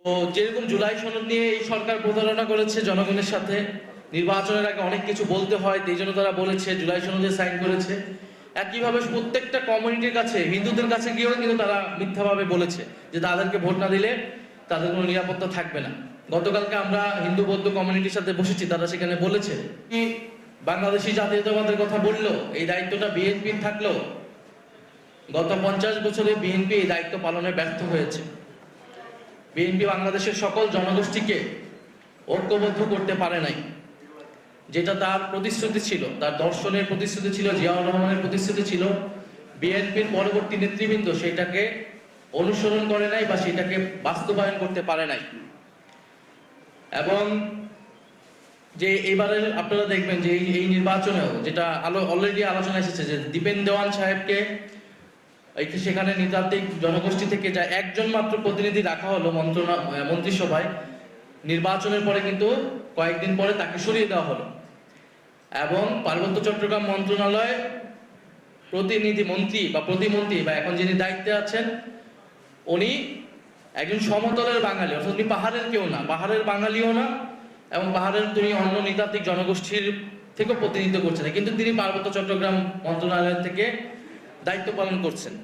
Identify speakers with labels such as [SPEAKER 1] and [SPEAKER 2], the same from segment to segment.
[SPEAKER 1] তো যেরকম জুলাই সনদ নিয়ে এই সরকার প্রতারণা করেছে জনগণের সাথে, নির্বাচনের আগে অনেক কিছু বলতে হয়, এই জন্য তারা বলেছে জুলাই সনদে সাইন করেছে। একইভাবে প্রত্যেকটা কমিউনিটির কাছে, হিন্দুদের কাছে গিয়েও কিন্তু তারা মিথ্যাভাবে বলেছে যে তাদেরকে ভোট না দিলে তাদের কোনো নিরাপত্তা থাকবে না। গতকালকে আমরা হিন্দু বৌদ্ধ কমিউনিটির সাথে বসেছি, তারা সেখানে বলেছে কি বাংলাদেশি জাতীয়তাবাদের কথা বললো, এই দায়িত্বটা বিএনপির থাকলেও গত 50 বছরে বিএনপি এই দায়িত্ব পালনে ব্যর্থ হয়েছে। বিএনপি বাংলাদেশের সকল জনগোষ্ঠীকে ঐক্যবদ্ধ করতে পারে নাই, যেটা তার প্রতিশ্রুতি ছিল, তার দর্শনের প্রতিশ্রুতি ছিল, জিয়াউর রহমানের প্রতিশ্রুতি ছিল। বিএনপির পরবর্তী নেতৃবৃন্দ সেটাকে অনুসরণ করে নাই বা সেটাকে বাস্তবায়ন করতে পারে নাই। এবং যে এবারের আপনারা দেখবেন যে এই নির্বাচনেও যেটা অলরেডি আলোচনা এসেছে যে দীপেন দেওয়ান সাহেবকে সেখানে নৃতাত্ত্বিক জনগোষ্ঠী থেকে যা একজন মাত্র প্রতিনিধি রাখা হলো মন্ত্রিসভায়, নির্বাচনের পরে কিন্তু কয়েকদিন পরে তাকে সরিয়ে দেওয়া হলো। এবং পার্বত্য চট্টগ্রাম মন্ত্রণালয় প্রতিমন্ত্রী বা এখন যিনি দায়িত্বে আছেন, উনি একজন সমতলের বাঙালি, অর্থাৎ উনি পাহাড়ের কেউ না, পাহাড়ের বাঙালিও না, এবং পাহাড়ের তিনি অন্য নৃতাত্ত্বিক জনগোষ্ঠীর থেকেও প্রতিনিধিত্ব করছেন, কিন্তু তিনি পার্বত্য চট্টগ্রাম মন্ত্রণালয় থেকে দায়িত্ব পালন করছেন।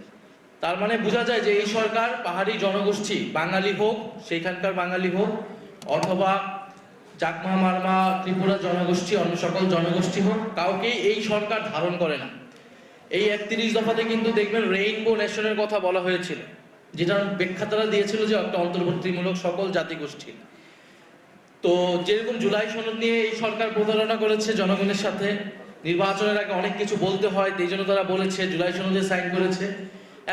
[SPEAKER 1] তার মানে বোঝা যায় যে এই সরকার পাহাড়ি জনগোষ্ঠী, বাঙালি হোক, সেইখানকার বাঙালি হোক, অথবা চাকমা, মারমা, ত্রিপুরা জনগোষ্ঠী, অন্য সকল জনগোষ্ঠী হোক, কাউকেই এই সরকার ধারণ করে না। এই 31 দফাতে কিন্তু দেখবেন রেইনবো নেশনের কথা বলা হয়েছিল, যেটার ব্যাখ্যা তারা দিয়েছিল যে একটা অন্তর্বর্তীমূলক সকল জাতিগোষ্ঠী। তো যেরকম জুলাই সনদ নিয়ে এই সরকার প্রতারণা করেছে জনগণের সাথে, নির্বাচনের আগে অনেক কিছু বলতে হয়, এই জন্য তারা বলেছে জুলাই সনদে সাইন করেছে।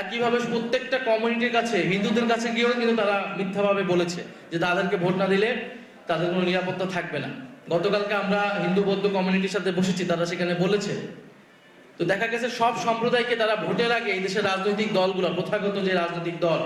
[SPEAKER 1] একইভাবে প্রত্যেকটা কমিউনিটির কাছে, হিন্দুদের কাছে গিয়েও কিন্তু তারা মিথ্যাভাবে বলেছে যে তাদেরকে ভোট না দিলে তাদের কোনো নিরাপত্তা থাকবে না। গতকালকে আমরা হিন্দু বৌদ্ধ কমিউনিটির সাথে বসেছি, তারা সেখানে বলেছে। তো দেখা গেছে সব সম্প্রদায়কে তারা ভোটের আগে এই দেশের রাজনৈতিক দলগুলো, প্রথাগত যে রাজনৈতিক দল